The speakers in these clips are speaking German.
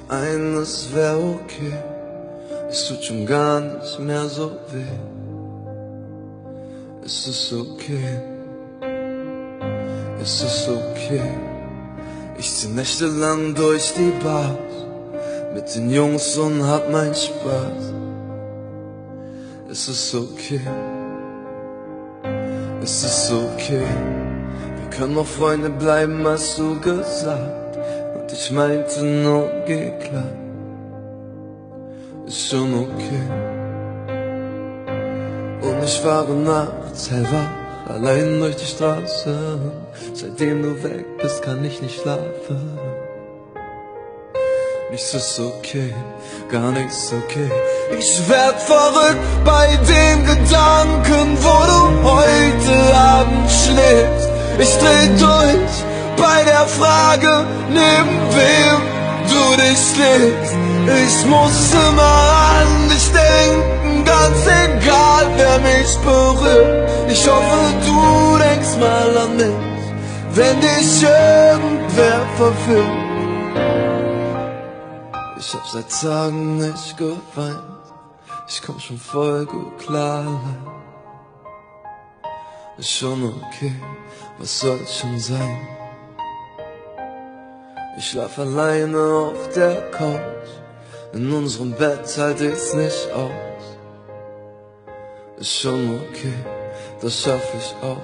ein, es wär okay. Es tut schon gar nicht mehr so weh. Es ist okay. Es ist okay. Ich zieh nächtelang durch die Bars mit den Jungs und hab mein Spaß. Es ist okay. Es ist okay. Wir können noch Freunde bleiben, hast du gesagt. Und ich meinte nur, geh klar. Ist schon okay. Und ich fahre nachts hellwach, allein durch die Straße. Seitdem du weg bist, kann ich nicht schlafen. Nichts ist okay, gar nichts okay. Ich werd verrückt bei dem Gedanken, wo du heute Abend schläfst. Ich dreh durch bei der Frage, neben wem du dich legst. Ich muss immer an dich denken, ganz egal wer mich berührt. Ich hoffe, du denkst mal an mich, wenn dich irgendwer verführt. Ich hab seit Tagen nicht geweint, ich komm schon voll gut klar. Ist schon okay, was soll's schon sein? Ich schlaf alleine auf der Couch, in unserem Bett halt ich's nicht aus. Ist schon okay, das schaff ich auch.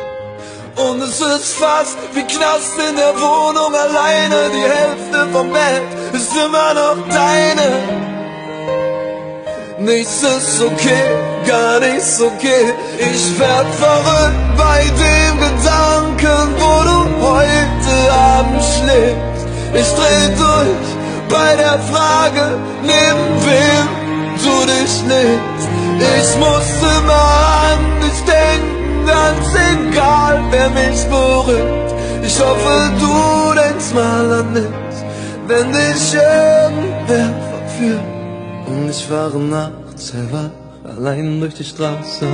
Und es ist fast wie Knast in der Wohnung alleine. Die Hälfte vom Bett ist immer noch deine. Nichts ist okay, gar nichts okay. Ich werd verrückt bei dem Gedanken, wo du heute Abend schläfst. Ich dreh durch bei der Frage, neben wem du dich legst. Ich muss immer an dich denken, ganz egal wer mich berührt. Ich hoffe, du denkst mal an mich, wenn dich irgendwer verführt. Und ich fahre nachts hellwach, allein durch die Straße.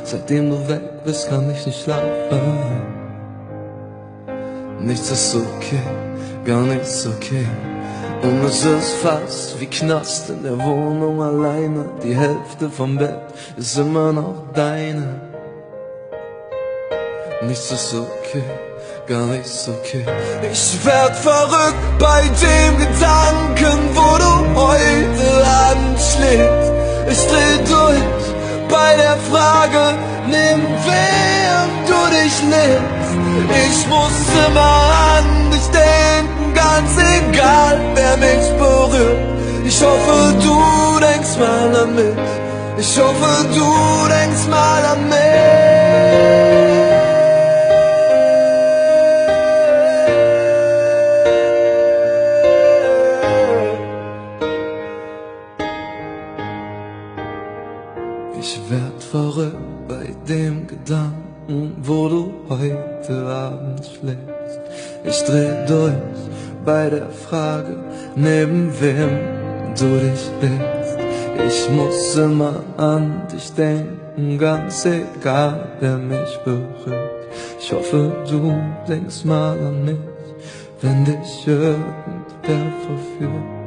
Seitdem du weg bist, kann ich nicht schlafen. Nichts ist okay, gar nichts okay. Und es ist fast wie Knast in der Wohnung alleine. Die Hälfte vom Bett ist immer noch deine. Nichts ist okay, gar nichts okay. Ich werd verrückt bei dem Gedanken, wo du heute Abend schläfst. Ich dreh durch bei der Frage, neben wem du dich legst. Ich muss immer an dich denken, ganz egal wer mich berührt. Ich hoffe, du denkst mal an mich. Ich hoffe, du denkst mal an mich. Ich werd verrückt bei dem Gedanken, wo du heute Abend schläfst. Ich dreh durch bei der Frage, neben wem du dich legst. Ich muss immer an dich denken, ganz egal wer mich berührt. Ich hoffe, du denkst mal an mich, wenn dich irgendwer verführt.